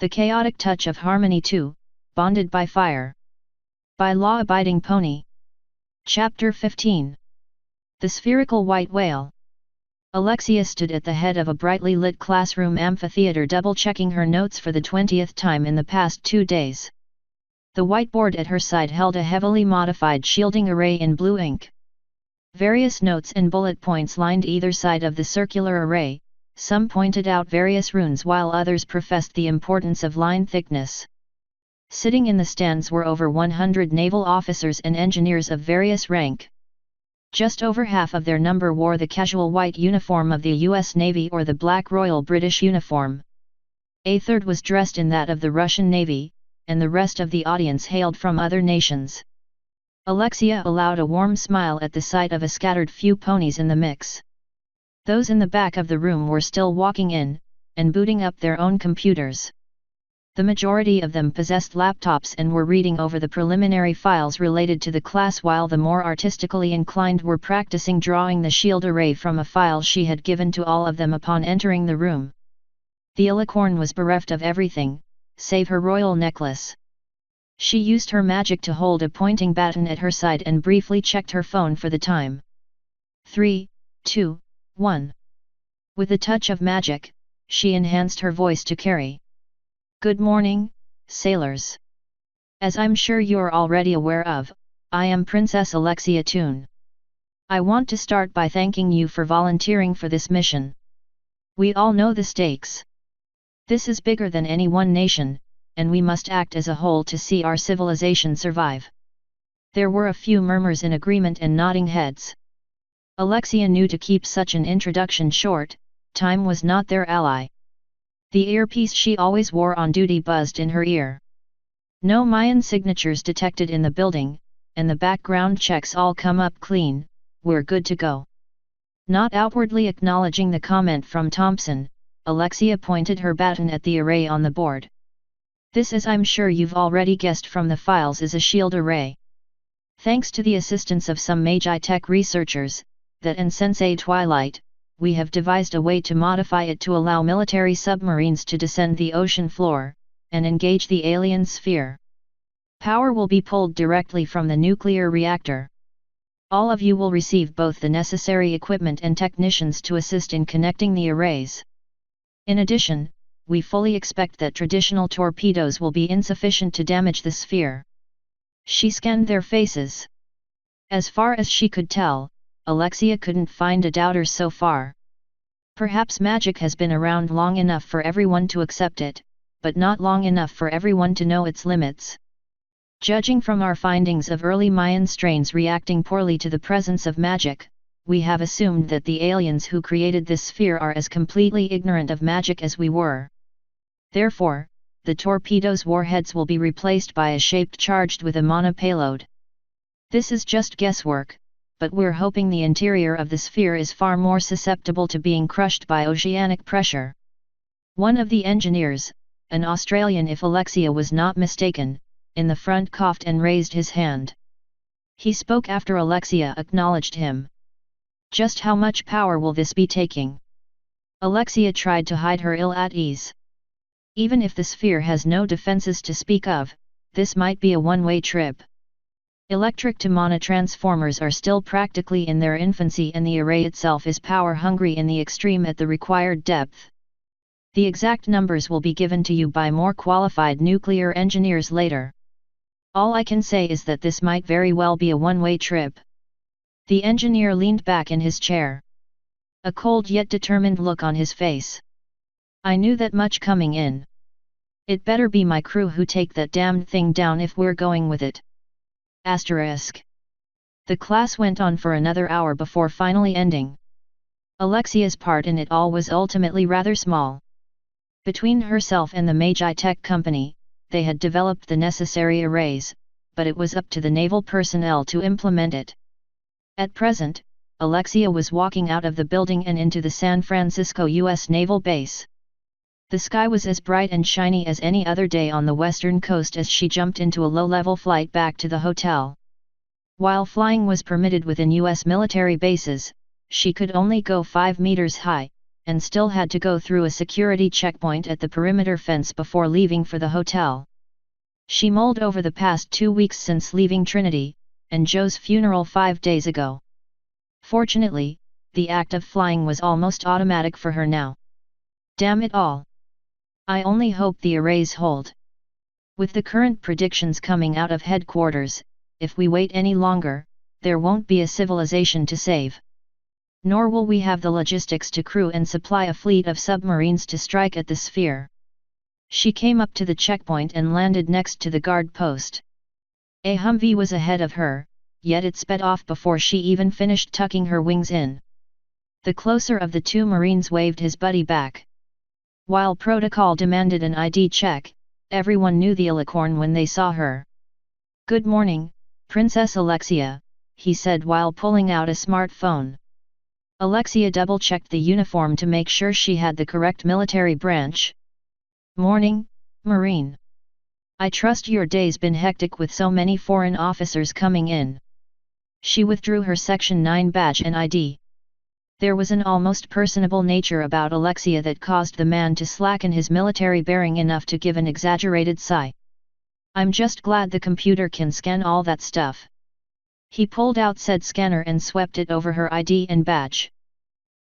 The chaotic touch of harmony too, bonded by fire. By law-abiding pony. Chapter 15. The Spherical White Whale. Alexia stood at the head of a brightly lit classroom amphitheater double-checking her notes for the 20th time in the past 2 days. The whiteboard at her side held a heavily modified shielding array in blue ink. Various notes and bullet points lined either side of the circular array, some pointed out various runes while others professed the importance of line thickness. Sitting in the stands were over 100 naval officers and engineers of various rank. Just over half of their number wore the casual white uniform of the U.S. Navy or the black Royal British uniform. A third was dressed in that of the Russian Navy, and the rest of the audience hailed from other nations. Alexia allowed a warm smile at the sight of a scattered few ponies in the mix. Those in the back of the room were still walking in, and booting up their own computers. The majority of them possessed laptops and were reading over the preliminary files related to the class, while the more artistically inclined were practicing drawing the shield array from a file she had given to all of them upon entering the room. The alicorn was bereft of everything, save her royal necklace. She used her magic to hold a pointing baton at her side and briefly checked her phone for the time. 3, 2, 1. With a touch of magic, she enhanced her voice to carry. Good morning, sailors. As I'm sure you're already aware of, I am Princess Alexia Toon. I want to start by thanking you for volunteering for this mission. We all know the stakes. This is bigger than any one nation, and we must act as a whole to see our civilization survive. There were a few murmurs in agreement and nodding heads. Alexia knew to keep such an introduction short, time was not their ally. The earpiece she always wore on duty buzzed in her ear. No Mayan signatures detected in the building, and the background checks all come up clean, we're good to go. Not outwardly acknowledging the comment from Thompson, Alexia pointed her baton at the array on the board. This, as I'm sure you've already guessed from the files, is a shield array. Thanks to the assistance of some Magi Tech researchers, that and Sensei Twilight, we have devised a way to modify it to allow military submarines to descend the ocean floor, and engage the alien sphere. Power will be pulled directly from the nuclear reactor. All of you will receive both the necessary equipment and technicians to assist in connecting the arrays. In addition, we fully expect that traditional torpedoes will be insufficient to damage the sphere. She scanned their faces. As far as she could tell, Alexia couldn't find a doubter so far. Perhaps magic has been around long enough for everyone to accept it, but not long enough for everyone to know its limits. Judging from our findings of early Mayan strains reacting poorly to the presence of magic, we have assumed that the aliens who created this sphere are as completely ignorant of magic as we were. Therefore, the torpedo's warheads will be replaced by a shape charged with a monopayload. This is just guesswork, but we're hoping the interior of the sphere is far more susceptible to being crushed by oceanic pressure. One of the engineers, an Australian if Alexia was not mistaken, in the front coughed and raised his hand. He spoke after Alexia acknowledged him. Just how much power will this be taking? Alexia tried to hide her ill at ease. Even if the sphere has no defenses to speak of, this might be a one-way trip. Electric to mana transformers are still practically in their infancy, and the array itself is power-hungry in the extreme at the required depth. The exact numbers will be given to you by more qualified nuclear engineers later. All I can say is that this might very well be a one-way trip. The engineer leaned back in his chair. A cold yet determined look on his face. I knew that much coming in. It better be my crew who take that damned thing down if we're going with it. Asterisk. The class went on for another hour before finally ending. Alexia's part in it all was ultimately rather small. Between herself and the Magi Tech Company, they had developed the necessary arrays, but it was up to the naval personnel to implement it. At present, Alexia was walking out of the building and into the San Francisco U.S. Naval Base. The sky was as bright and shiny as any other day on the western coast as she jumped into a low-level flight back to the hotel. While flying was permitted within U.S. military bases, she could only go 5 meters high, and still had to go through a security checkpoint at the perimeter fence before leaving for the hotel. She mulled over the past 2 weeks since leaving Trinity, and Joe's funeral 5 days ago. Fortunately, the act of flying was almost automatic for her now. Damn it all! I only hope the arrays hold. With the current predictions coming out of headquarters, if we wait any longer, there won't be a civilization to save. Nor will we have the logistics to crew and supply a fleet of submarines to strike at the sphere. She came up to the checkpoint and landed next to the guard post. A Humvee was ahead of her, yet it sped off before she even finished tucking her wings in. The closer of the two Marines waved his buddy back. While protocol demanded an ID check, everyone knew the alicorn when they saw her. "Good morning, Princess Alexia," he said while pulling out a smartphone. Alexia double-checked the uniform to make sure she had the correct military branch. "Morning, Marine. I trust your day's been hectic with so many foreign officers coming in." She withdrew her Section 9 badge and ID. There was an almost personable nature about Alexia that caused the man to slacken his military bearing enough to give an exaggerated sigh. "I'm just glad the computer can scan all that stuff." He pulled out said scanner and swept it over her ID and badge.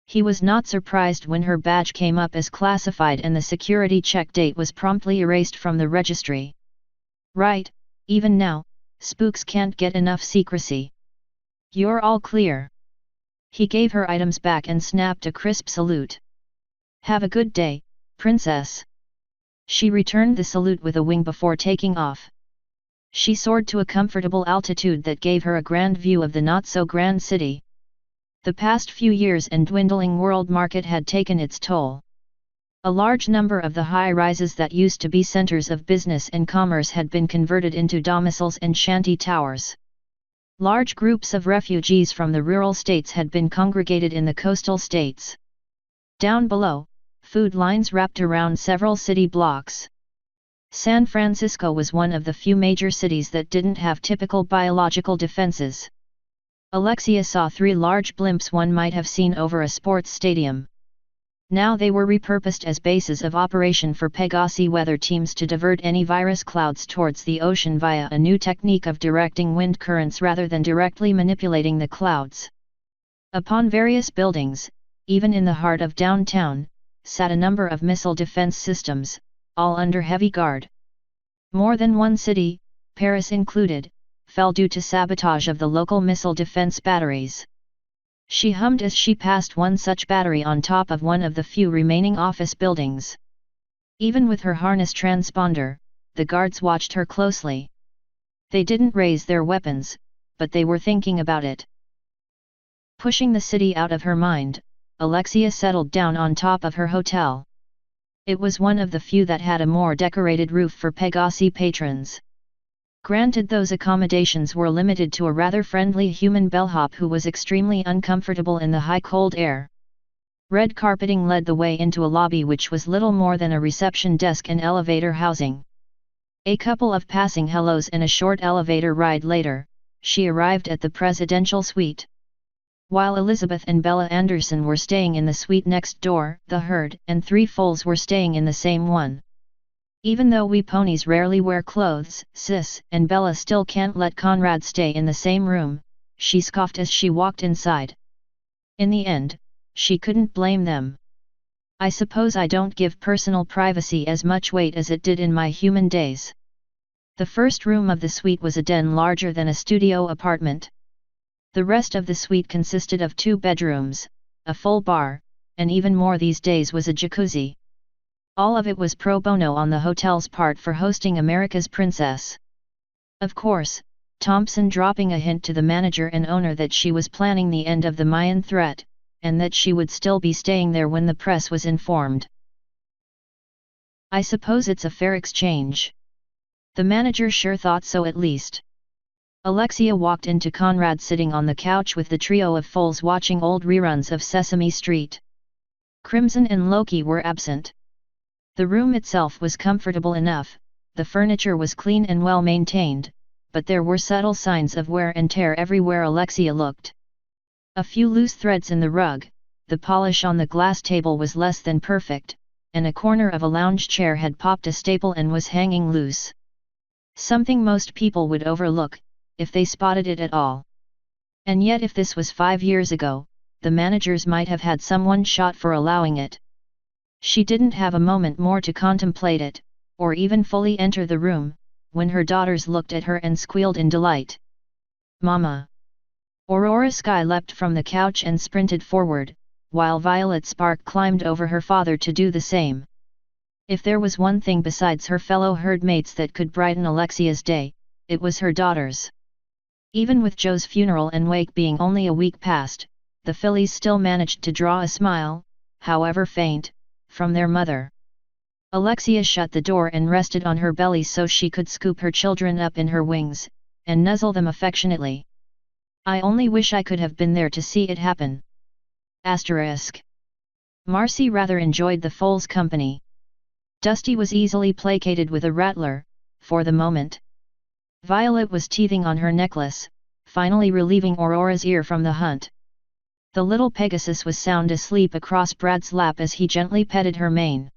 He was not surprised when her badge came up as classified and the security check date was promptly erased from the registry. Right, even now, spooks can't get enough secrecy. "You're all clear." He gave her items back and snapped a crisp salute. "Have a good day, Princess." She returned the salute with a wing before taking off. She soared to a comfortable altitude that gave her a grand view of the not-so-grand city. The past few years and dwindling world market had taken its toll. A large number of the high-rises that used to be centers of business and commerce had been converted into domiciles and shanty towers. Large groups of refugees from the rural states had been congregated in the coastal states. Down below, food lines wrapped around several city blocks. San Francisco was one of the few major cities that didn't have typical biological defenses. Alexia saw 3 large blimps one might have seen over a sports stadium. Now they were repurposed as bases of operation for Pegasi weather teams to divert any virus clouds towards the ocean via a new technique of directing wind currents rather than directly manipulating the clouds. Upon various buildings, even in the heart of downtown, sat a number of missile defense systems, all under heavy guard. More than one city, Paris included, fell due to sabotage of the local missile defense batteries. She hummed as she passed one such battery on top of one of the few remaining office buildings. Even with her harness transponder, the guards watched her closely. They didn't raise their weapons, but they were thinking about it. Pushing the city out of her mind, Alexia settled down on top of her hotel. It was one of the few that had a more decorated roof for Pegasi patrons. Granted, those accommodations were limited to a rather friendly human bellhop who was extremely uncomfortable in the high cold air. Red carpeting led the way into a lobby which was little more than a reception desk and elevator housing. A couple of passing hellos and a short elevator ride later, she arrived at the presidential suite. While Elizabeth and Bella Anderson were staying in the suite next door, the Herd and 3 foals were staying in the same one. "Even though we ponies rarely wear clothes, Sis and Bella still can't let Conrad stay in the same room," she scoffed as she walked inside. In the end, she couldn't blame them. "I suppose I don't give personal privacy as much weight as it did in my human days." The first room of the suite was a den larger than a studio apartment. The rest of the suite consisted of 2 bedrooms, a full bar, and even more these days was a jacuzzi. All of it was pro bono on the hotel's part for hosting America's Princess. Of course, Thompson dropping a hint to the manager and owner that she was planning the end of the Mayan threat, and that she would still be staying there when the press was informed. "I suppose it's a fair exchange." The manager sure thought so at least. Alexia walked into Conrad sitting on the couch with the trio of foals watching old reruns of Sesame Street. Crimson and Loki were absent. The room itself was comfortable enough, the furniture was clean and well maintained, but there were subtle signs of wear and tear everywhere Alexia looked. A few loose threads in the rug, the polish on the glass table was less than perfect, and a corner of a lounge chair had popped a staple and was hanging loose. Something most people would overlook, if they spotted it at all. And yet if this was 5 years ago, the managers might have had someone shot for allowing it. She didn't have a moment more to contemplate it, or even fully enter the room, when her daughters looked at her and squealed in delight. "Mama!" Aurora Sky leapt from the couch and sprinted forward, while Violet Spark climbed over her father to do the same. If there was one thing besides her fellow herdmates that could brighten Alexia's day, it was her daughters. Even with Joe's funeral and wake being only a week past, the fillies still managed to draw a smile, however faint, from their mother. Alexia shut the door and rested on her belly so she could scoop her children up in her wings, and nuzzle them affectionately. "I only wish I could have been there to see it happen." Marcy rather enjoyed the foal's company. Dusty was easily placated with a rattler, for the moment. Violet was teething on her necklace, finally relieving Aurora's ear from the hunt. The little Pegasus was sound asleep across Brad's lap as he gently petted her mane.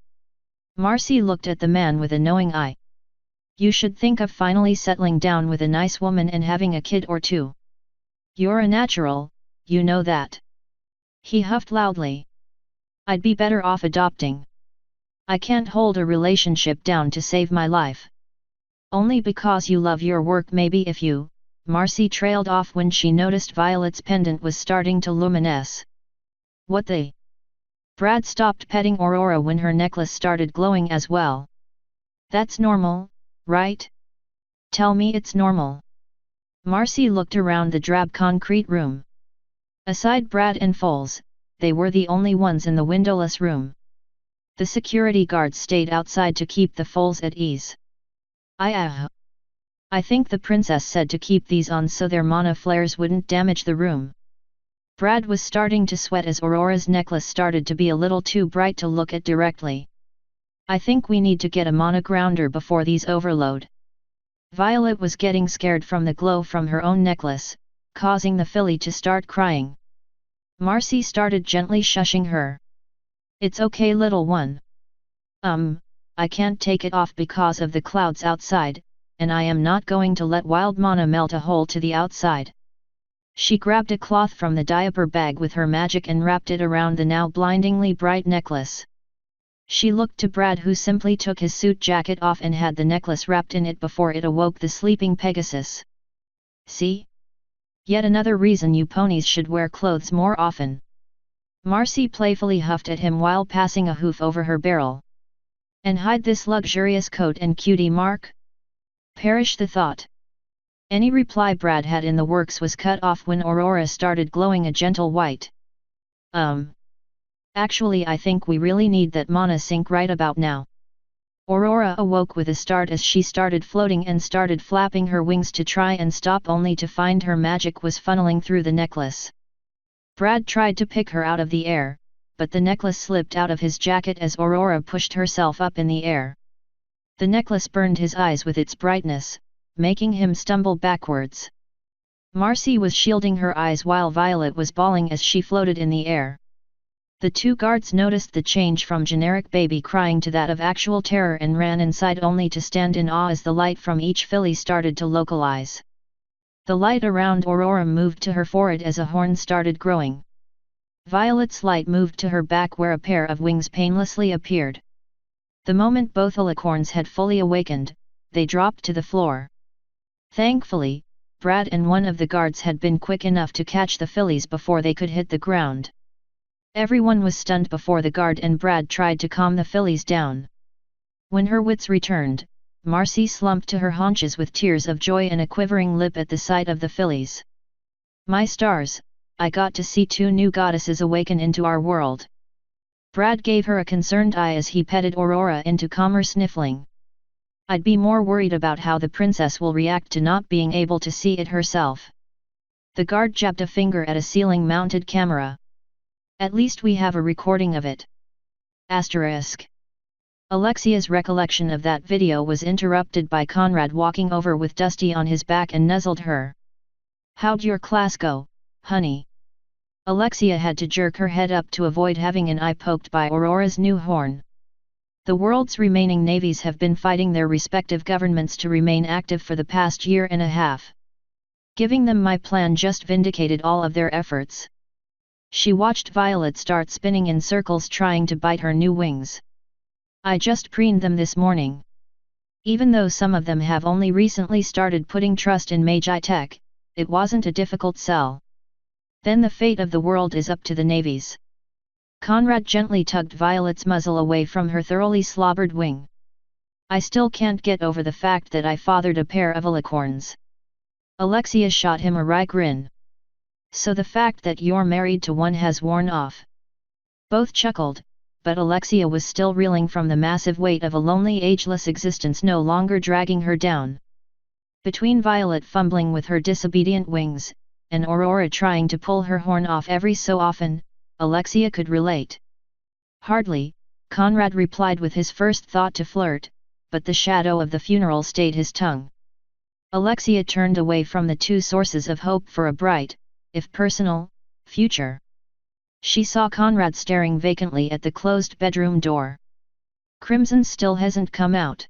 Marcy looked at the man with a knowing eye. "You should think of finally settling down with a nice woman and having a kid or two. You're a natural, you know that." He huffed loudly. "I'd be better off adopting. I can't hold a relationship down to save my life." "Only because you love your work, maybe if you..." Marcy trailed off when she noticed Violet's pendant was starting to luminesce. "What the..." Brad stopped petting Aurora when her necklace started glowing as well. "That's normal, right? Tell me it's normal." Marcy looked around the drab concrete room. Aside Brad and Foles, they were the only ones in the windowless room. The security guards stayed outside to keep the Foles at ease. I think the princess said to keep these on so their mana flares wouldn't damage the room." Brad was starting to sweat as Aurora's necklace started to be a little too bright to look at directly. "I think we need to get a mana grounder before these overload." Violet was getting scared from the glow from her own necklace, causing the filly to start crying. Marcy started gently shushing her. "It's okay, little one. I can't take it off because of the clouds outside, and I am not going to let wild mana melt a hole to the outside." She grabbed a cloth from the diaper bag with her magic and wrapped it around the now blindingly bright necklace. She looked to Brad, who simply took his suit jacket off and had the necklace wrapped in it before it awoke the sleeping Pegasus. "See? Yet another reason you ponies should wear clothes more often." Marcy playfully huffed at him while passing a hoof over her barrel. "And hide this luxurious coat and cutie mark?" Perish the thought. Any reply Brad had in the works was cut off when Aurora started glowing a gentle white. Actually I think we really need that mana sink right about now." Aurora awoke with a start as she started floating and started flapping her wings to try and stop, only to find her magic was funneling through the necklace. Brad tried to pick her out of the air, but the necklace slipped out of his jacket as Aurora pushed herself up in the air. The necklace burned his eyes with its brightness, making him stumble backwards. Marcy was shielding her eyes while Violet was bawling as she floated in the air. The two guards noticed the change from generic baby crying to that of actual terror and ran inside, only to stand in awe as the light from each filly started to localize. The light around Aurora moved to her forehead as a horn started growing. Violet's light moved to her back where a pair of wings painlessly appeared. The moment both alicorns had fully awakened, they dropped to the floor. Thankfully, Brad and one of the guards had been quick enough to catch the fillies before they could hit the ground. Everyone was stunned before the guard and Brad tried to calm the fillies down. When her wits returned, Marcy slumped to her haunches with tears of joy and a quivering lip at the sight of the fillies. "My stars, I got to see 2 new goddesses awaken into our world." Brad gave her a concerned eye as he petted Aurora into calmer sniffling. "I'd be more worried about how the princess will react to not being able to see it herself." The guard jabbed a finger at a ceiling-mounted camera. "At least we have a recording of it." Alexia's recollection of that video was interrupted by Conrad walking over with Dusty on his back and nuzzled her. "How'd your class go, honey?" Alexia had to jerk her head up to avoid having an eye poked by Aurora's new horn. The world's remaining navies have been fighting their respective governments to remain active for the past year and a half. Giving them my plan just vindicated all of their efforts. She watched Violet start spinning in circles trying to bite her new wings. I just preened them this morning. Even though some of them have only recently started putting trust in Magi Tech, it wasn't a difficult sell. Then the fate of the world is up to the navies. Conrad gently tugged Violet's muzzle away from her thoroughly slobbered wing. I still can't get over the fact that I fathered a pair of alicorns. Alexia shot him a wry grin. So the fact that you're married to one has worn off. Both chuckled, but Alexia was still reeling from the massive weight of a lonely ageless existence no longer dragging her down. Between Violet fumbling with her disobedient wings, and Aurora trying to pull her horn off every so often, Alexia could relate. Hardly, Conrad replied with his first thought to flirt, but the shadow of the funeral stayed his tongue. Alexia turned away from the two sources of hope for a bright, if personal, future. She saw Conrad staring vacantly at the closed bedroom door. Crimson still hasn't come out.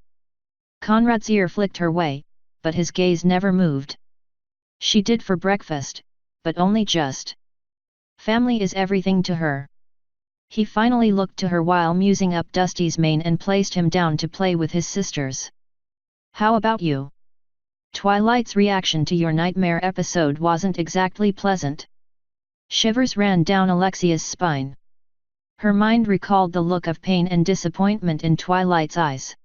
Conrad's ear flicked her way, but his gaze never moved. She did for breakfast, but only just. Family is everything to her. He finally looked to her while musing up Dusty's mane and placed him down to play with his sisters. How about you? Twilight's reaction to your nightmare episode wasn't exactly pleasant. Shivers ran down Alexia's spine. Her mind recalled the look of pain and disappointment in Twilight's eyes.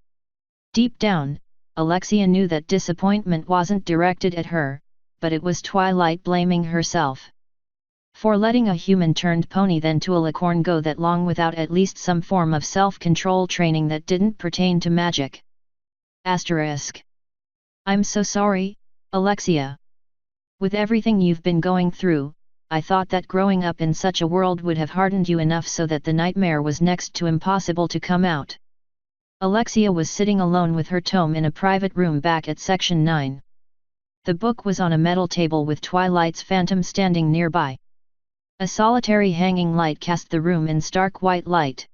Deep down, Alexia knew that disappointment wasn't directed at her, but it was Twilight blaming herself. For letting a human-turned pony then to a licorn go that long without at least some form of self-control training that didn't pertain to magic. Asterisk. I'm so sorry, Alexia. With everything you've been going through, I thought that growing up in such a world would have hardened you enough so that the nightmare was next to impossible to come out. Alexia was sitting alone with her tome in a private room back at Section 9. The book was on a metal table with Twilight's phantom standing nearby. A solitary hanging light cast the room in stark white light.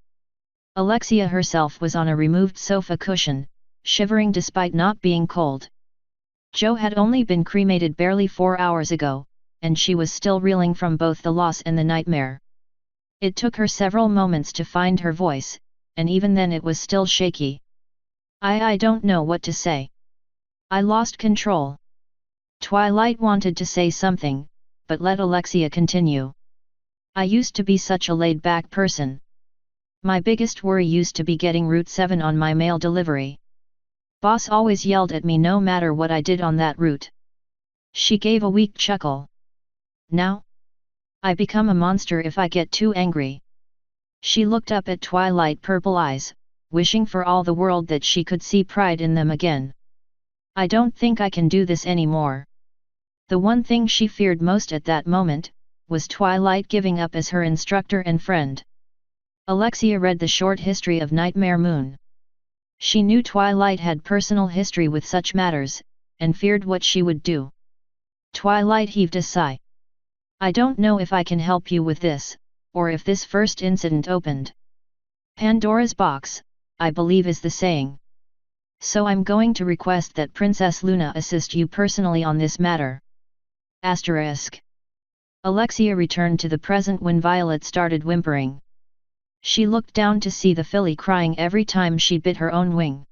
Alexia herself was on a removed sofa cushion, shivering despite not being cold. Joe had only been cremated barely 4 hours ago, and she was still reeling from both the loss and the nightmare. It took her several moments to find her voice, and even then it was still shaky. I don't know what to say. I lost control. Twilight wanted to say something, but let Alexia continue. I used to be such a laid-back person. My biggest worry used to be getting Route 7 on my mail delivery. Boss always yelled at me no matter what I did on that route. She gave a weak chuckle. Now? I become a monster if I get too angry. She looked up at Twilight purple eyes, wishing for all the world that she could see pride in them again. I don't think I can do this anymore. The one thing she feared most at that moment, was Twilight giving up as her instructor and friend. Alexia read the short history of Nightmare Moon. She knew Twilight had personal history with such matters, and feared what she would do. Twilight heaved a sigh. I don't know if I can help you with this, or if this first incident opened Pandora's box, I believe is the saying. So I'm going to request that Princess Luna assist you personally on this matter. Asterisk. Alexia returned to the present when Violet started whimpering. She looked down to see the filly crying every time she bit her own wing.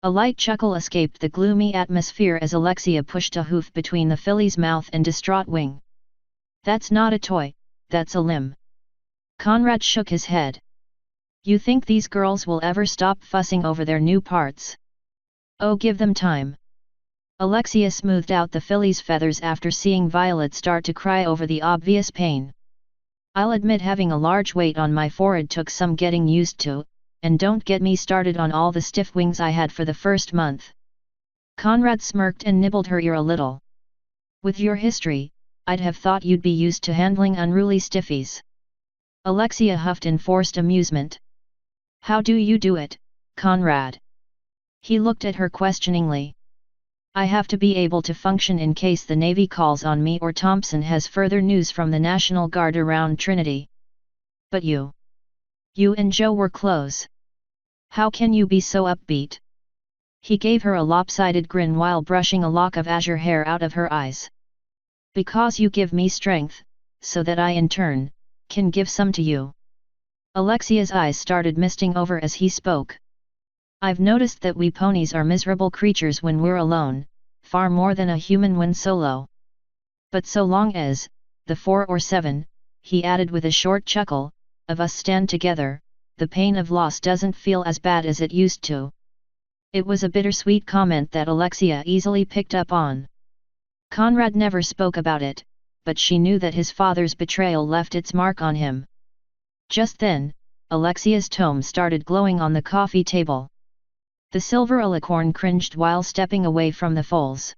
A light chuckle escaped the gloomy atmosphere as Alexia pushed a hoof between the filly's mouth and distraught wing. That's not a toy, that's a limb. Conrad shook his head. You think these girls will ever stop fussing over their new parts? Oh, give them time. Alexia smoothed out the filly's feathers after seeing Violet start to cry over the obvious pain. I'll admit having a large weight on my forehead took some getting used to, and don't get me started on all the stiff wings I had for the first month. Conrad smirked and nibbled her ear a little. With your history, I'd have thought you'd be used to handling unruly stiffies. Alexia huffed in forced amusement. How do you do it, Conrad? He looked at her questioningly. I have to be able to function in case the Navy calls on me or Thompson has further news from the National Guard around Trinity. But you and Joe were close. How can you be so upbeat? He gave her a lopsided grin while brushing a lock of azure hair out of her eyes. Because you give me strength, so that I in turn, can give some to you. Alexia's eyes started misting over as he spoke. I've noticed that we ponies are miserable creatures when we're alone, far more than a human when solo. But so long as, the 4 or 7, he added with a short chuckle, of us stand together, the pain of loss doesn't feel as bad as it used to. It was a bittersweet comment that Alexia easily picked up on. Conrad never spoke about it, but she knew that his father's betrayal left its mark on him. Just then, Alexia's tome started glowing on the coffee table. The silver alicorn cringed while stepping away from the foals.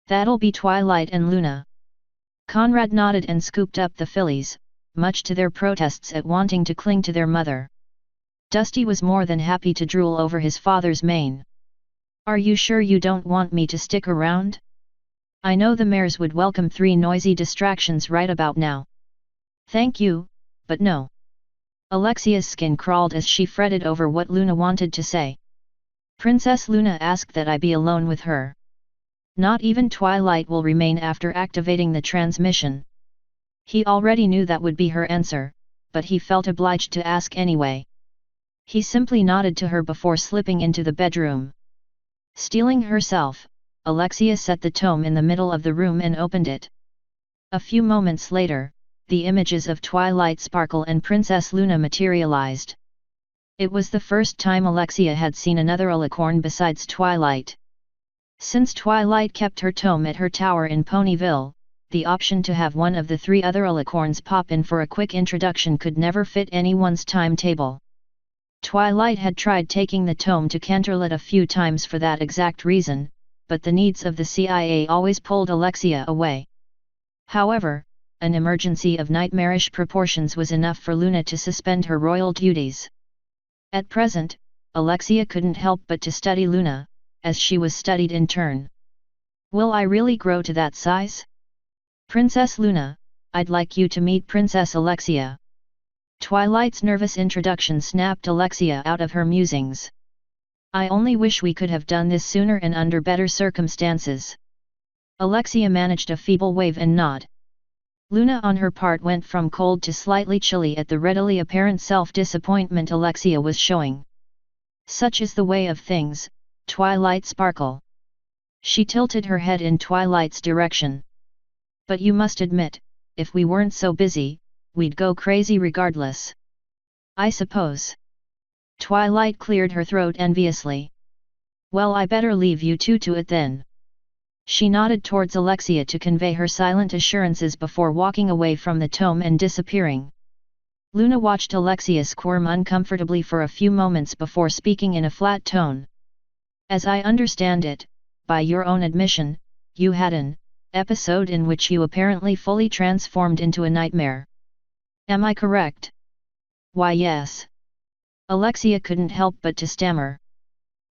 That'll be Twilight and Luna. Conrad nodded and scooped up the fillies, much to their protests at wanting to cling to their mother. Dusty was more than happy to drool over his father's mane. Are you sure you don't want me to stick around? I know the mares would welcome 3 noisy distractions right about now. Thank you, but no. Alexia's skin crawled as she fretted over what Luna wanted to say. Princess Luna asked that I be alone with her. Not even Twilight will remain after activating the transmission. He already knew that would be her answer, but he felt obliged to ask anyway. He simply nodded to her before slipping into the bedroom. Steeling herself, Alexia set the tome in the middle of the room and opened it. A few moments later, the images of Twilight Sparkle and Princess Luna materialized. It was the first time Alexia had seen another alicorn besides Twilight. Since Twilight kept her tome at her tower in Ponyville, the option to have one of the 3 other alicorns pop in for a quick introduction could never fit anyone's timetable. Twilight had tried taking the tome to Canterlot a few times for that exact reason, but the needs of the CIA always pulled Alexia away. However, an emergency of nightmarish proportions was enough for Luna to suspend her royal duties. At present, Alexia couldn't help but to study Luna, as she was studied in turn. Will I really grow to that size? Princess Luna, I'd like you to meet Princess Alexia. Twilight's nervous introduction snapped Alexia out of her musings. I only wish we could have done this sooner and under better circumstances. Alexia managed a feeble wave and nod. Luna on her part went from cold to slightly chilly at the readily apparent self-disappointment Alexia was showing. Such is the way of things, Twilight Sparkle. She tilted her head in Twilight's direction. But you must admit, if we weren't so busy, we'd go crazy regardless. I suppose. Twilight cleared her throat enviously. Well, I better leave you 2 to it then. She nodded towards Alexia to convey her silent assurances before walking away from the tome and disappearing. Luna watched Alexia squirm uncomfortably for a few moments before speaking in a flat tone. As I understand it, by your own admission, you had an episode in which you apparently fully transformed into a nightmare. Am I correct? Why, yes. Alexia couldn't help but to stammer.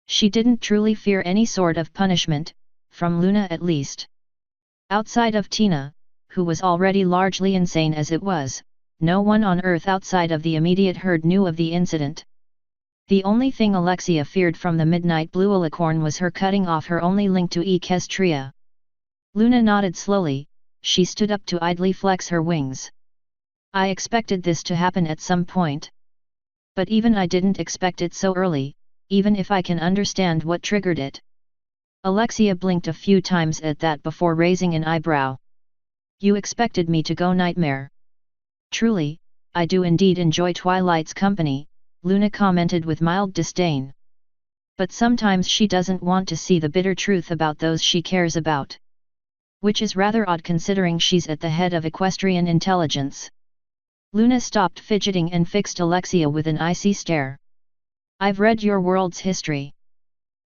She didn't truly fear any sort of punishment, from Luna at least. Outside of Tina, who was already largely insane as it was, no one on Earth outside of the immediate herd knew of the incident. The only thing Alexia feared from the Midnight Blue Alicorn was her cutting off her only link to Equestria. Luna nodded slowly, she stood up to idly flex her wings. I expected this to happen at some point. But even I didn't expect it so early, even if I can understand what triggered it. Alexia blinked a few times at that before raising an eyebrow. You expected me to go nightmare. Truly, I do indeed enjoy Twilight's company, Luna commented with mild disdain. But sometimes she doesn't want to see the bitter truth about those she cares about. Which is rather odd considering she's at the head of equestrian intelligence. Luna stopped fidgeting and fixed Alexia with an icy stare. I've read your world's history.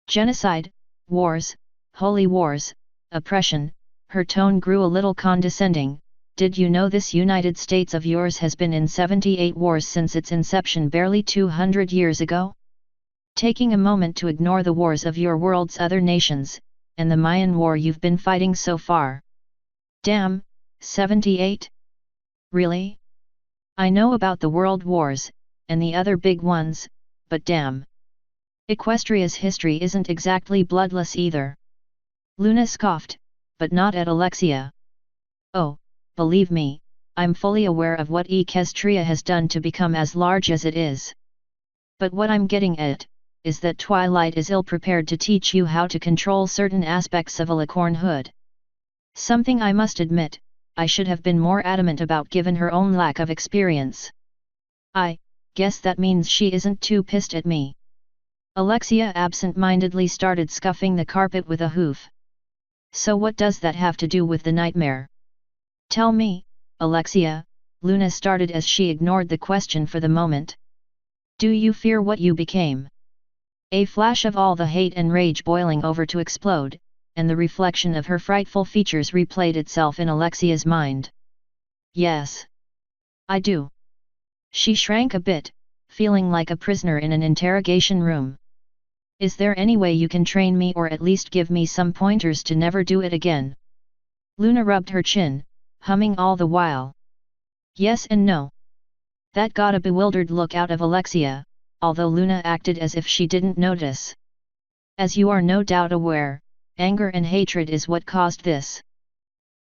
Genocide, wars, holy wars, oppression, her tone grew a little condescending. Did you know this United States of yours has been in 78 wars since its inception barely 200 years ago? Taking a moment to ignore the wars of your world's other nations, and the Mayan war you've been fighting so far. Damn, 78? Really? I know about the world wars, and the other big ones, but damn. Equestria's history isn't exactly bloodless either. Luna scoffed, but not at Alexia. Oh, believe me, I'm fully aware of what Equestria has done to become as large as it is. But what I'm getting at, is that Twilight is ill-prepared to teach you how to control certain aspects of a licornhood. Something I must admit, I should have been more adamant about given her own lack of experience. I guess that means she isn't too pissed at me. Alexia absent-mindedly started scuffing the carpet with a hoof. So what does that have to do with the nightmare? Tell me, Alexia, Luna started as she ignored the question for the moment. Do you fear what you became? A flash of all the hate and rage boiling over to explode, and the reflection of her frightful features replayed itself in Alexia's mind. Yes. I do. She shrank a bit, feeling like a prisoner in an interrogation room. Is there any way you can train me or at least give me some pointers to never do it again? Luna rubbed her chin, humming all the while. Yes and no. That got a bewildered look out of Alexia, although Luna acted as if she didn't notice. As you are no doubt aware, anger and hatred is what caused this.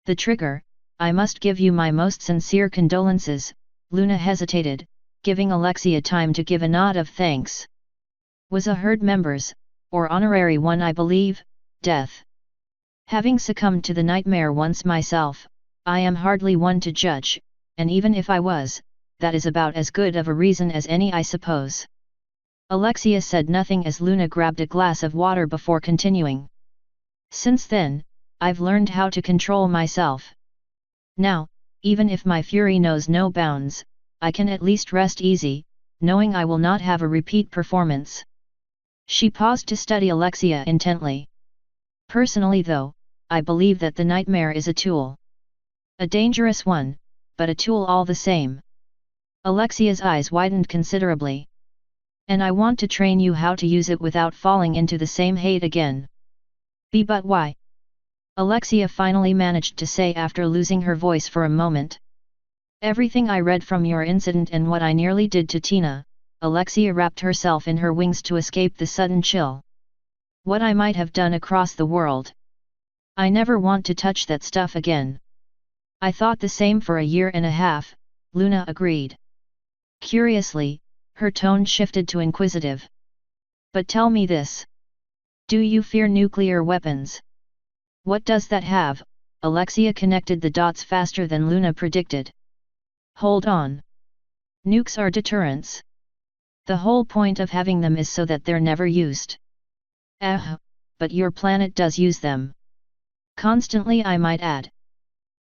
The trigger. I must give you my most sincere condolences, Luna hesitated, giving Alexia time to give a nod of thanks. Was a herd member's, or honorary one I believe, death. Having succumbed to the nightmare once myself, I am hardly one to judge, and even if I was, that is about as good of a reason as any I suppose. Alexia said nothing as Luna grabbed a glass of water before continuing. Since then, I've learned how to control myself. Now, even if my fury knows no bounds, I can at least rest easy, knowing I will not have a repeat performance. She paused to study Alexia intently. Personally though, I believe that the nightmare is a tool. A dangerous one, but a tool all the same. Alexia's eyes widened considerably. And I want to train you how to use it without falling into the same hate again. But why? Alexia finally managed to say after losing her voice for a moment. Everything I read from your incident and what I nearly did to Tina, Alexia wrapped herself in her wings to escape the sudden chill. What I might have done across the world. I never want to touch that stuff again. I thought the same for a year and a half, Luna agreed. Curiously, her tone shifted to inquisitive. But tell me this. Do you fear nuclear weapons? What does that have? Alexia connected the dots faster than Luna predicted. Hold on. Nukes are deterrents. The whole point of having them is so that they're never used. But your planet does use them. Constantly, I might add.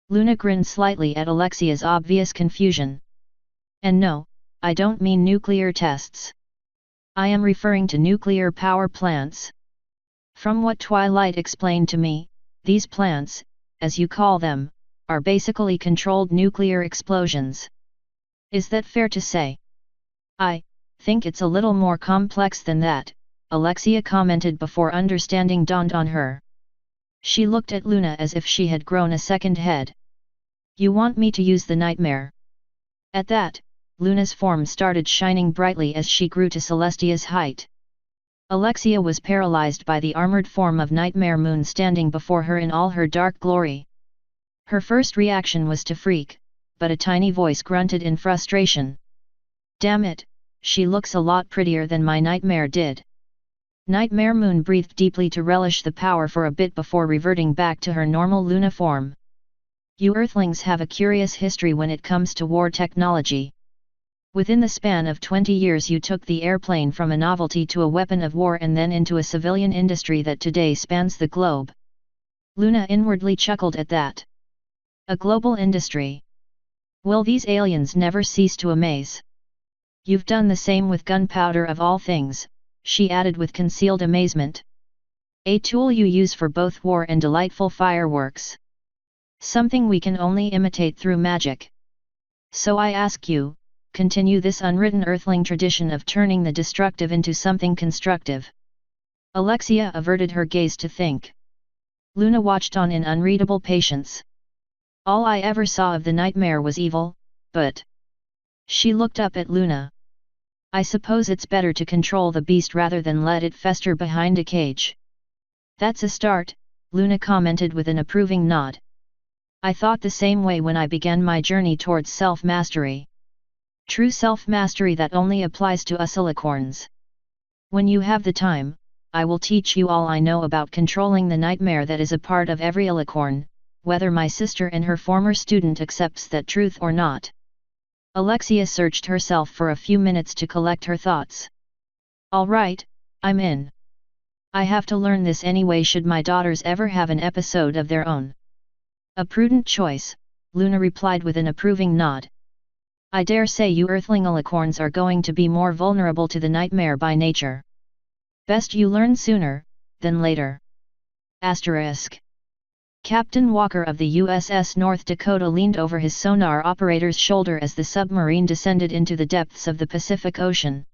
Luna grinned slightly at Alexia's obvious confusion. And no, I don't mean nuclear tests. I am referring to nuclear power plants. From what Twilight explained to me, these plants, as you call them, are basically controlled nuclear explosions. Is that fair to say? I think it's a little more complex than that, Alexia commented before understanding dawned on her. She looked at Luna as if she had grown a second head. You want me to use the nightmare? At that, Luna's form started shining brightly as she grew to Celestia's height. Alexia was paralyzed by the armored form of Nightmare Moon standing before her in all her dark glory. Her first reaction was to freak, but a tiny voice grunted in frustration. Damn it, she looks a lot prettier than my nightmare did. Nightmare Moon breathed deeply to relish the power for a bit before reverting back to her normal Luna form. You Earthlings have a curious history when it comes to war technology. Within the span of 20 years you took the airplane from a novelty to a weapon of war and then into a civilian industry that today spans the globe. Luna inwardly chuckled at that. A global industry. Will these aliens never cease to amaze? You've done the same with gunpowder of all things, she added with concealed amazement. A tool you use for both war and delightful fireworks. Something we can only imitate through magic. So I ask you, continue this unwritten Earthling tradition of turning the destructive into something constructive. Alexia averted her gaze to think. Luna watched on in unreadable patience. All I ever saw of the nightmare was evil, but... She looked up at Luna. I suppose it's better to control the beast rather than let it fester behind a cage. That's a start, Luna commented with an approving nod. I thought the same way when I began my journey towards self-mastery. True self-mastery that only applies to us alicorns. When you have the time, I will teach you all I know about controlling the nightmare that is a part of every alicorn, whether my sister and her former student accepts that truth or not. Alexia searched herself for a few minutes to collect her thoughts. All right, I'm in. I have to learn this anyway should my daughters ever have an episode of their own. A prudent choice, Luna replied with an approving nod. I dare say you earthling alicorns are going to be more vulnerable to the nightmare by nature. Best you learn sooner, than later. Asterisk. Captain Walker of the USS North Dakota leaned over his sonar operator's shoulder as the submarine descended into the depths of the Pacific Ocean.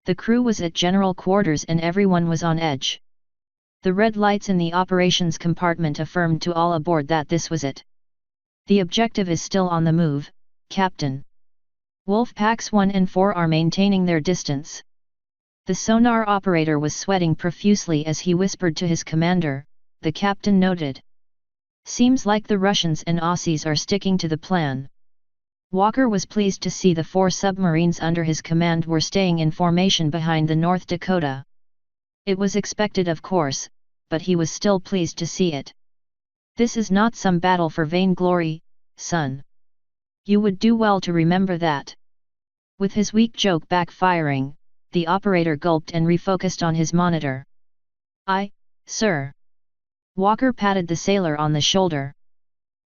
The crew was at general quarters and everyone was on edge. The red lights in the operations compartment affirmed to all aboard that this was it. The objective is still on the move, Captain. Wolf Packs 1 and 4 are maintaining their distance. The sonar operator was sweating profusely as he whispered to his commander, the captain noted. Seems like the Russians and Aussies are sticking to the plan. Walker was pleased to see the 4 submarines under his command were staying in formation behind the North Dakota. It was expected of course, but he was still pleased to see it. This is not some battle for vainglory, son. You would do well to remember that. With his weak joke backfiring, the operator gulped and refocused on his monitor. Aye, sir. Walker patted the sailor on the shoulder.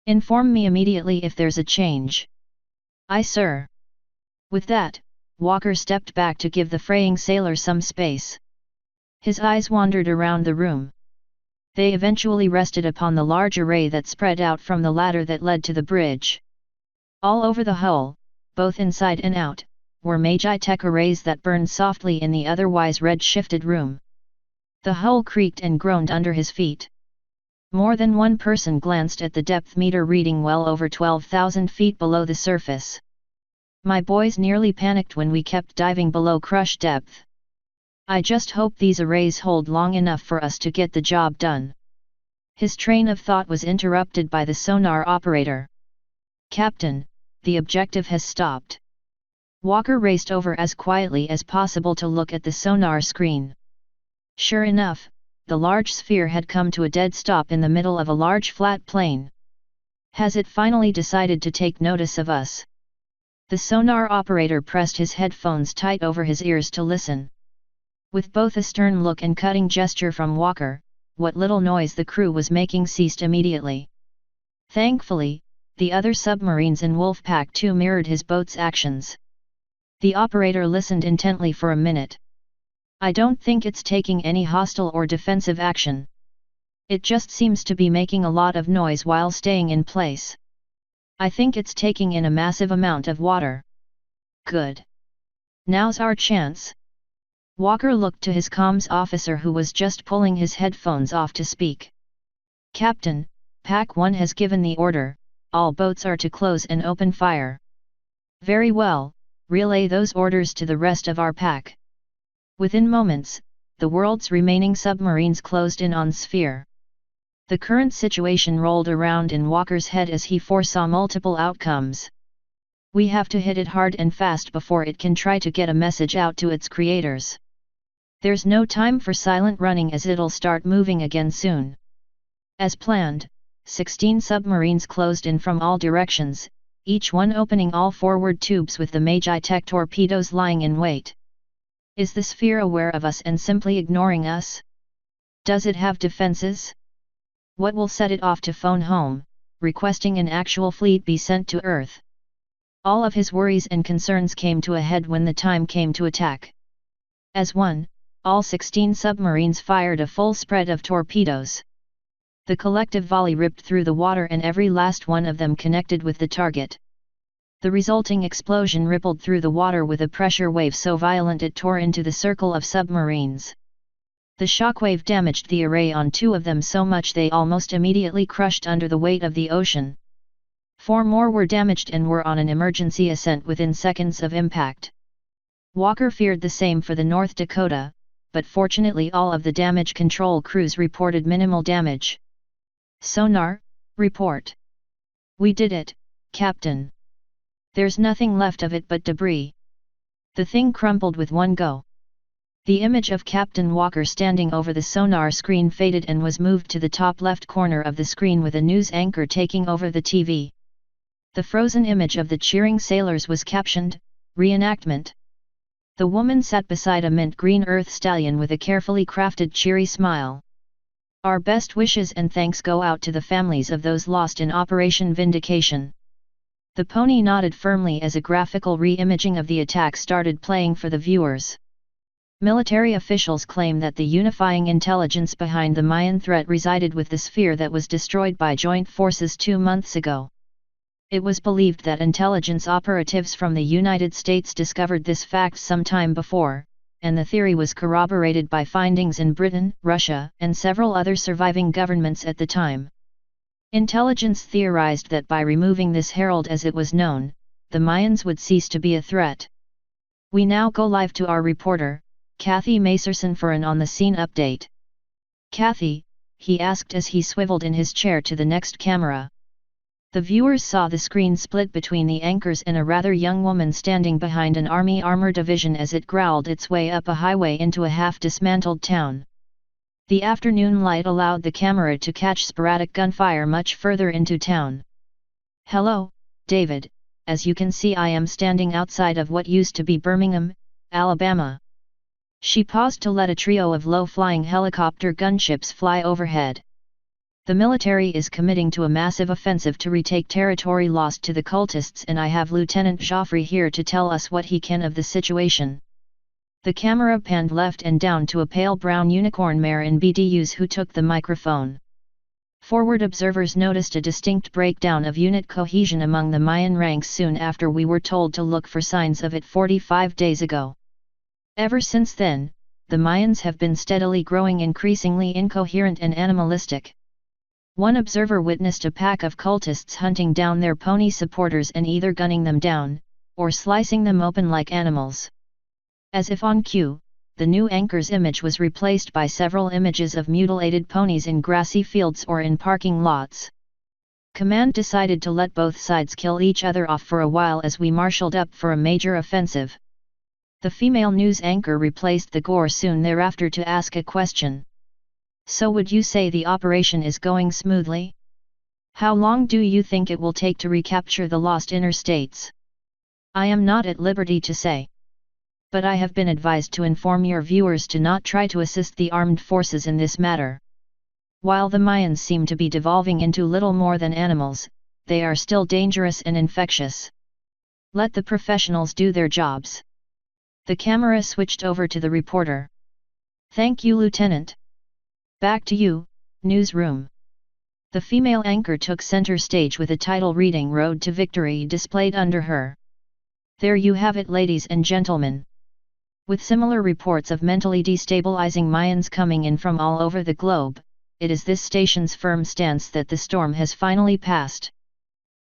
Inform me immediately if there's a change. Aye, sir. With that, Walker stepped back to give the fraying sailor some space. His eyes wandered around the room. They eventually rested upon the large array that spread out from the ladder that led to the bridge. All over the hull, both inside and out, were Magi-Tech arrays that burned softly in the otherwise red-shifted room. The hull creaked and groaned under his feet. More than one person glanced at the depth meter reading well over 12,000 feet below the surface. My boys nearly panicked when we kept diving below crush depth. I just hope these arrays hold long enough for us to get the job done. His train of thought was interrupted by the sonar operator. Captain, the objective has stopped. Walker raced over as quietly as possible to look at the sonar screen. Sure enough, the large sphere had come to a dead stop in the middle of a large flat plain. Has it finally decided to take notice of us? The sonar operator pressed his headphones tight over his ears to listen. With both a stern look and cutting gesture from Walker, what little noise the crew was making ceased immediately. Thankfully, the other submarines in Wolfpack 2 mirrored his boat's actions. The operator listened intently for a minute. I don't think it's taking any hostile or defensive action. It just seems to be making a lot of noise while staying in place. I think it's taking in a massive amount of water. Good. Now's our chance. Walker looked to his comms officer who was just pulling his headphones off to speak. Captain, Pack 1 has given the order, all boats are to close and open fire. Very well, relay those orders to the rest of our pack. Within moments, the world's remaining submarines closed in on Sphere. The current situation rolled around in Walker's head as he foresaw multiple outcomes. We have to hit it hard and fast before it can try to get a message out to its creators. There's no time for silent running as it'll start moving again soon. As planned, 16 submarines closed in from all directions, each one opening all forward tubes with the Magi-Tech torpedoes lying in wait. Is the Sphere aware of us and simply ignoring us? Does it have defenses? What will set it off to phone home, requesting an actual fleet be sent to Earth? All of his worries and concerns came to a head when the time came to attack. As one, all 16 submarines fired a full spread of torpedoes. The collective volley ripped through the water and every last one of them connected with the target. The resulting explosion rippled through the water with a pressure wave so violent it tore into the circle of submarines. The shockwave damaged the array on 2 of them so much they almost immediately crushed under the weight of the ocean. 4 more were damaged and were on an emergency ascent within seconds of impact. Walker feared the same for the North Dakota, but fortunately all of the damage control crews reported minimal damage. Sonar, report. We did it, Captain. There's nothing left of it but debris. The thing crumpled with one go. The image of Captain Walker standing over the sonar screen faded and was moved to the top left corner of the screen with a news anchor taking over the TV. The frozen image of the cheering sailors was captioned, "Reenactment." The woman sat beside a mint green earth stallion with a carefully crafted cheery smile. Our best wishes and thanks go out to the families of those lost in Operation Vindication. The pony nodded firmly as a graphical re-imaging of the attack started playing for the viewers. Military officials claim that the unifying intelligence behind the Mayan threat resided with the sphere that was destroyed by joint forces 2 months ago. It was believed that intelligence operatives from the United States discovered this fact some time before, and the theory was corroborated by findings in Britain, Russia, and several other surviving governments at the time. Intelligence theorized that by removing this herald as it was known, the Mayans would cease to be a threat. We now go live to our reporter, Kathy Macerson for an on-the-scene update. Kathy, he asked as he swiveled in his chair to the next camera. The viewers saw the screen split between the anchors and a rather young woman standing behind an Army armor division as it growled its way up a highway into a half-dismantled town. The afternoon light allowed the camera to catch sporadic gunfire much further into town. "Hello, David, as you can see I am standing outside of what used to be Birmingham, Alabama." She paused to let a trio of low-flying helicopter gunships fly overhead. "The military is committing to a massive offensive to retake territory lost to the cultists and I have Lieutenant Joffrey here to tell us what he can of the situation." The camera panned left and down to a pale brown unicorn mare in BDUs who took the microphone. Forward observers noticed a distinct breakdown of unit cohesion among the Mayan ranks soon after we were told to look for signs of it 45 days ago. Ever since then, the Mayans have been steadily growing increasingly incoherent and animalistic. One observer witnessed a pack of cultists hunting down their pony supporters and either gunning them down, or slicing them open like animals. As if on cue, the new anchor's image was replaced by several images of mutilated ponies in grassy fields or in parking lots. Command decided to let both sides kill each other off for a while as we marshaled up for a major offensive. The female news anchor replaced the gore soon thereafter to ask a question. "So would you say the operation is going smoothly? How long do you think it will take to recapture the lost interstates?" "I am not at liberty to say. But I have been advised to inform your viewers to not try to assist the armed forces in this matter. While the Mayans seem to be devolving into little more than animals, they are still dangerous and infectious. Let the professionals do their jobs." The camera switched over to the reporter. "Thank you, Lieutenant. Back to you, newsroom." The female anchor took center stage with a title reading "Road to Victory" displayed under her. There you have it, ladies and gentlemen. With similar reports of mentally destabilizing Mayans coming in from all over the globe, it is this station's firm stance that the storm has finally passed.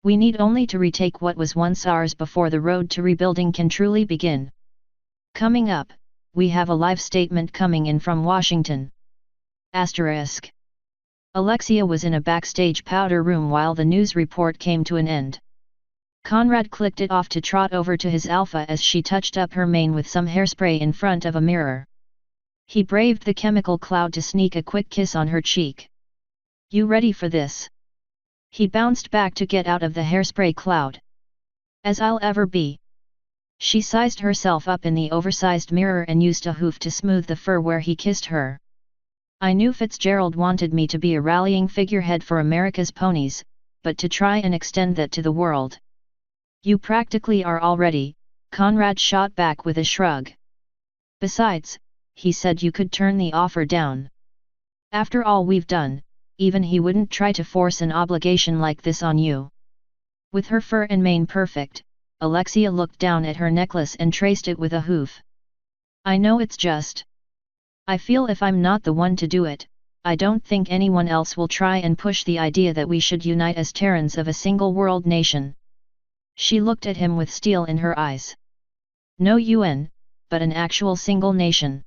We need only to retake what was once ours before the road to rebuilding can truly begin. Coming up, we have a live statement coming in from Washington. Asterisk. Alexia was in a backstage powder room while the news report came to an end. Conrad clicked it off to trot over to his Alpha as she touched up her mane with some hairspray in front of a mirror. He braved the chemical cloud to sneak a quick kiss on her cheek. "You ready for this?" He bounced back to get out of the hairspray cloud. "As I'll ever be." She sized herself up in the oversized mirror and used a hoof to smooth the fur where he kissed her. "I knew Fitzgerald wanted me to be a rallying figurehead for America's ponies, but to try and extend that to the world. You practically are already," Conrad shot back with a shrug. "Besides, he said you could turn the offer down. After all we've done, even he wouldn't try to force an obligation like this on you." With her fur and mane perfect, Alexia looked down at her necklace and traced it with a hoof. "I know it's just I feel if I'm not the one to do it, I don't think anyone else will try and push the idea that we should unite as Terrans of a single world nation. She looked at him with steel in her eyes. No UN, but an actual single nation.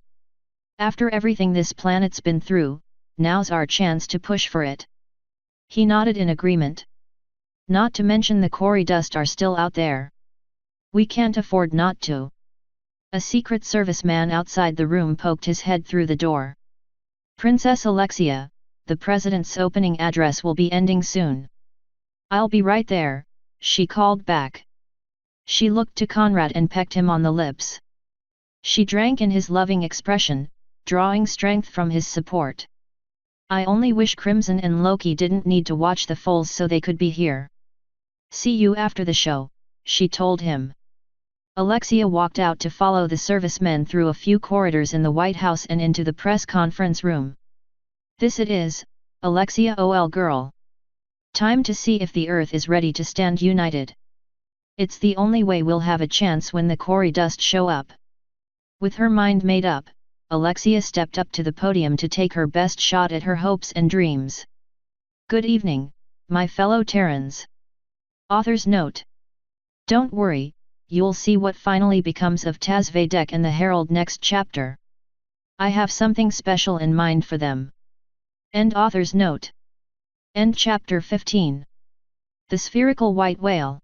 After everything this planet's been through, now's our chance to push for it. He nodded in agreement. Not to mention the quarry dust are still out there. We can't afford not to. A Secret Service man outside the room poked his head through the door. Princess Alexia, the President's opening address will be ending soon. I'll be right there, she called back. She looked to Conrad and pecked him on the lips. She drank in his loving expression, drawing strength from his support. I only wish Crimson and Loki didn't need to watch the foals so they could be here. See you after the show, she told him. Alexia walked out to follow the servicemen through a few corridors in the White House and into the press conference room. This it is, Alexia ol girl. Time to see if the Earth is ready to stand united. It's the only way we'll have a chance when the quarry dust show up. With her mind made up, Alexia stepped up to the podium to take her best shot at her hopes and dreams. Good evening, my fellow Terrans. Author's note. Don't worry, you'll see what finally becomes of Tazvedek and the Herald next chapter. I have something special in mind for them. End author's note. End chapter 15. The Spherical White Whale.